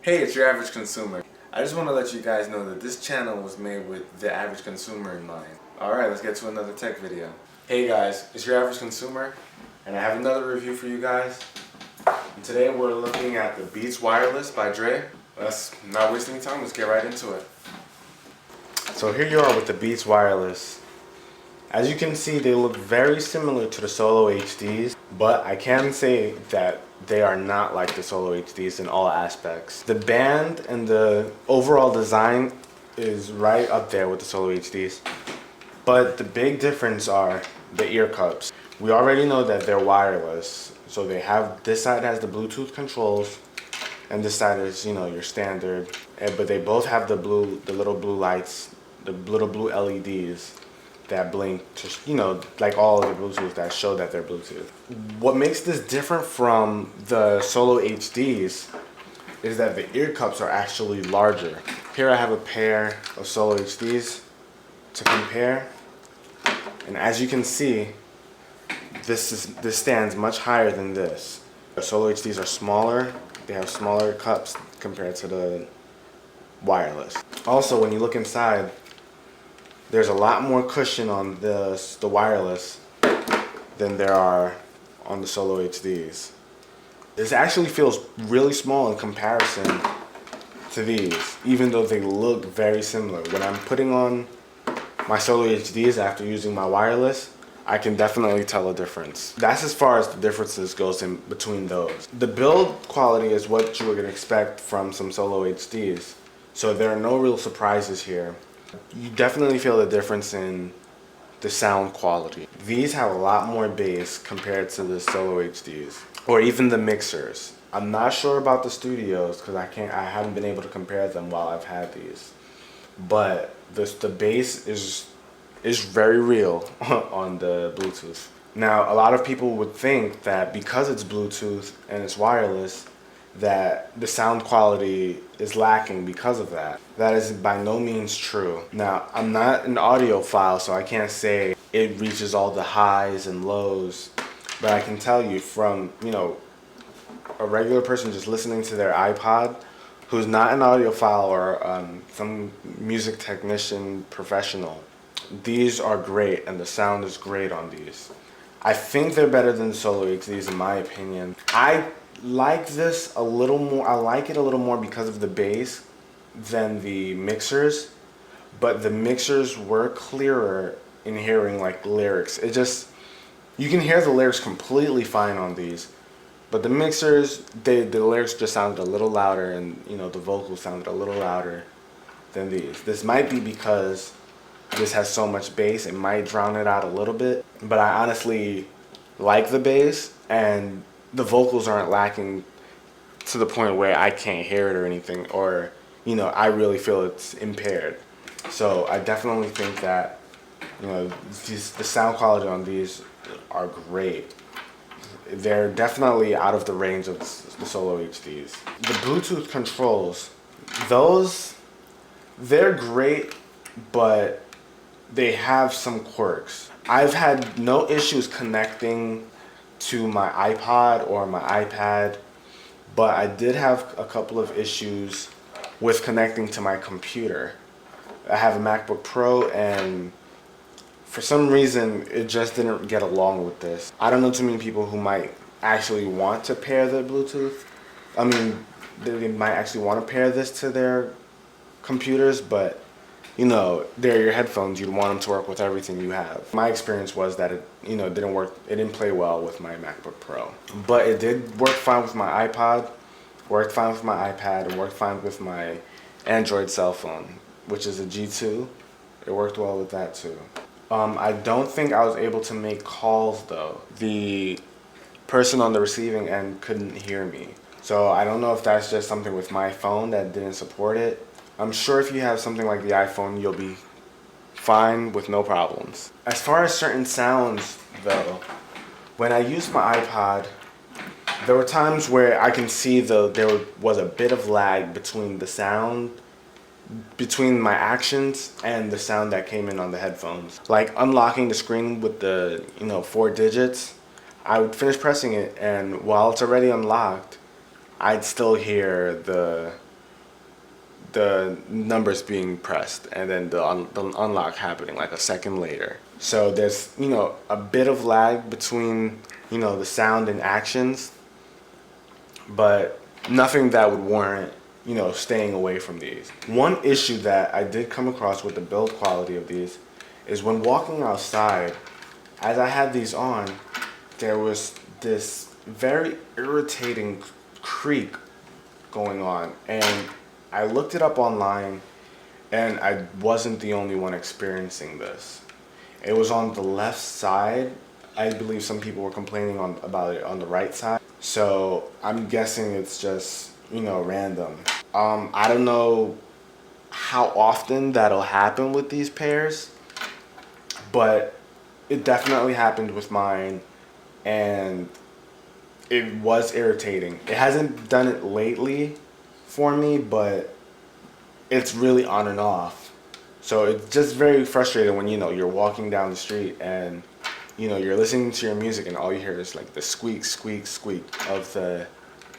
Hey, it's your average consumer. I just want to let you guys know that this channel was made with the average consumer in mind. Alright, let's get to another tech video. Hey guys, it's your average consumer, and I have another review for you guys. And today we're looking at the Beats Wireless by Dre. Let's not waste any time, let's get right into it. So here you are with the Beats Wireless. As you can see, they look very similar to the Solo HDs, but I can say that they are not like the Solo HDs in all aspects. The band and the overall design is right up there with the Solo HDs, but the big difference are the ear cups. We already know that they're wireless, so they have, this side has the Bluetooth controls, and this side is, your standard, but they both have the little blue lights, the little blue LEDs that blink to, like all of the Bluetooth that show that they're Bluetooth. What makes this different from the Solo HDs is that the ear cups are actually larger. Here I have a pair of Solo HDs to compare, and as you can see, this stands much higher than this. The Solo HDs are smaller, they have smaller cups compared to the wireless. Also, when you look inside, there's a lot more cushion on the wireless than there are on the Solo HDs. This actually feels really small in comparison to these, even though they look very similar. When I'm putting on my Solo HDs after using my wireless, I can definitely tell a difference. That's as far as the differences goes in between those. The build quality is what you would expect from some Solo HDs, so there are no real surprises here. You definitely feel the difference in the sound quality. These have a lot more bass compared to the Solo HDs, or even the mixers. I'm not sure about the studios because I haven't been able to compare them while I've had these. But the bass is very real on the Bluetooth. Now, a lot of people would think that because it's Bluetooth and it's wireless, that the sound quality is lacking because of that. That is by no means true. Now, I'm not an audiophile, so I can't say it reaches all the highs and lows, but I can tell you from, a regular person just listening to their iPod, who's not an audiophile or some music technician professional, these are great and the sound is great on these. I think they're better than the Solo HDs in my opinion. I like this a little more. I like it a little more because of the bass than the mixers, but the mixers were clearer in hearing like lyrics. You can hear the lyrics completely fine on these, but the mixers, the lyrics just sounded a little louder, and the vocals sounded a little louder than these. This might be because this has so much bass, it might drown it out a little bit, but I honestly like the bass, and the vocals aren't lacking to the point where I can't hear it or anything, or I really feel it's impaired. So I definitely think that the sound quality on these are great. They're definitely out of the range of the Solo HDs. The Bluetooth controls, they're great, but they have some quirks. I've had no issues connecting to my iPod or my iPad, but I did have a couple of issues with connecting to my computer. I have a MacBook Pro, and for some reason it just didn't get along with this. I don't know too many people who might actually want to pair the Bluetooth. I mean, they might actually want to pair this to their computers, but they're your headphones, you'd want them to work with everything you have. My experience was that it didn't work, it didn't play well with my MacBook Pro. But it did work fine with my iPod, worked fine with my iPad, and worked fine with my Android cell phone, which is a G2. It worked well with that too. I don't think I was able to make calls though. The person on the receiving end couldn't hear me. So I don't know if that's just something with my phone that didn't support it. I'm sure if you have something like the iPhone, you'll be fine with no problems. As far as certain sounds though, when I used my iPod, there were times where I can see there was a bit of lag between the sound, between my actions and the sound that came in on the headphones. Like unlocking the screen with the 4 digits, I would finish pressing it, and while it's already unlocked, I'd still hear the the numbers being pressed and then the unlock happening like a second later. So there's, you know, a bit of lag between, you know, the sound and actions, but nothing that would warrant, you know, staying away from these. One issue that I did come across with the build quality of these is when walking outside, as I had these on, there was this very irritating creak going on, and I looked it up online, and I wasn't the only one experiencing this. It was on the left side. I believe some people were complaining about it on the right side. So I'm guessing it's just, you know, random. I don't know how often that'll happen with these pairs, but it definitely happened with mine, and it was irritating. It hasn't done it lately for me, but it's really on and off. So it's just very frustrating when, you know, you're walking down the street and, you know, you're listening to your music and all you hear is like the squeak, squeak, squeak of the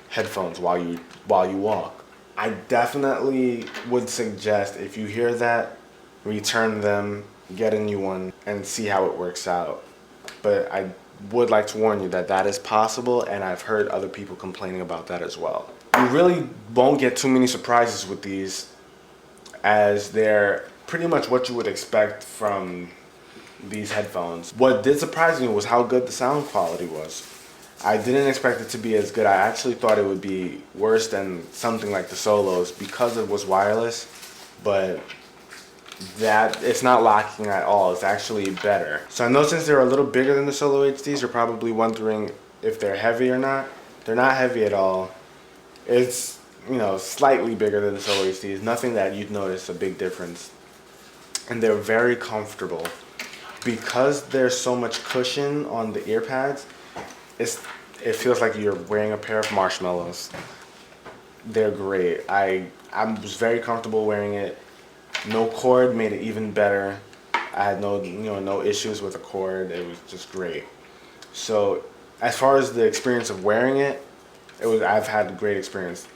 headphones while you walk. I definitely would suggest, if you hear that, return them, get a new one, and see how it works out. But I would like to warn you that that is possible, and I've heard other people complaining about that as well. You really won't get too many surprises with these, as they're pretty much what you would expect from these headphones. What did surprise me was how good the sound quality was. I didn't expect it to be as good. I actually thought it would be worse than something like the Solos because it was wireless, but that it's not lacking at all. It's actually better. So I know since they're a little bigger than the Solo HDs, you're probably wondering if they're heavy or not. They're not heavy at all. It's, you know, slightly bigger than the Solo HDs. Nothing that you'd notice a big difference. And they're very comfortable. Because there's so much cushion on the ear pads, it feels like you're wearing a pair of marshmallows. They're great. I was very comfortable wearing it. No cord made it even better. I had no issues with the cord. It was just great. So as far as the experience of wearing it, I've had a great experience.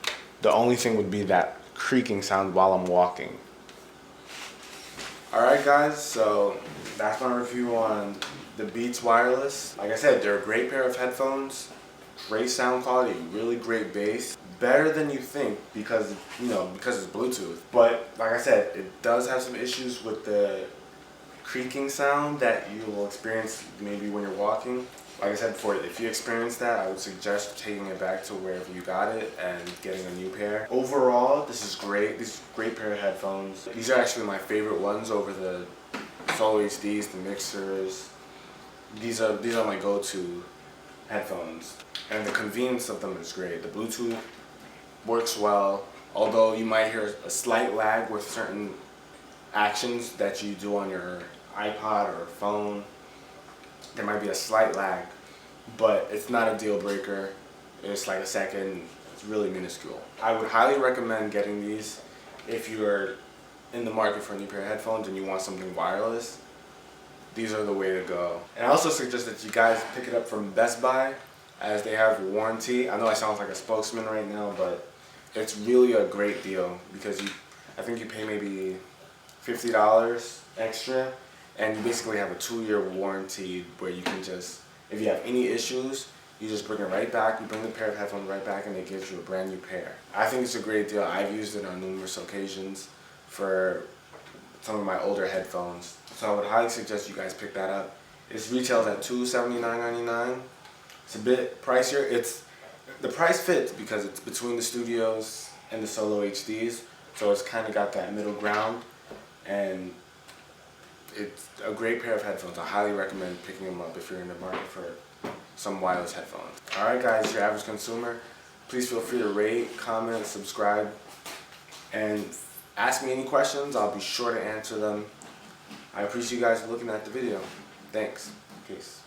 The only thing would be that creaking sound while I'm walking. Alright guys, so that's my review on the Beats Wireless. Like I said, they're a great pair of headphones. Great sound quality, really great bass. Better than you think because it's Bluetooth. But like I said, it does have some issues with the creaking sound that you will experience maybe when you're walking. Like I said before, if you experience that, I would suggest taking it back to wherever you got it and getting a new pair. Overall, this is great. This is a great pair of headphones. These are actually my favorite ones over the Solo HDs, the mixers. These are my go-to headphones. And the convenience of them is great. The Bluetooth works well, although you might hear a slight lag with certain actions that you do on your iPod or phone. There might be a slight lag, but it's not a deal breaker. It's like a second. It's really minuscule. I would highly recommend getting these if you're in the market for a new pair of headphones and you want something wireless. These are the way to go. And I also suggest that you guys pick it up from Best Buy, as they have warranty. I know I sound like a spokesman right now, but it's really a great deal because I think you pay maybe $50 extra, and you basically have a 2-year warranty where you can just, if you have any issues, you just bring it right back, you bring the pair of headphones right back, and it gives you a brand new pair. I think it's a great deal. I've used it on numerous occasions for some of my older headphones. So I would highly suggest you guys pick that up. It retails at $279.99. It's a bit pricier. The price fits because it's between the Studios and the Solo HDs, so it's kind of got that middle ground, and it's a great pair of headphones. I highly recommend picking them up if you're in the market for some wireless headphones. Alright guys, your average consumer. Please feel free to rate, comment, subscribe, and ask me any questions. I'll be sure to answer them. I appreciate you guys looking at the video. Thanks. Peace.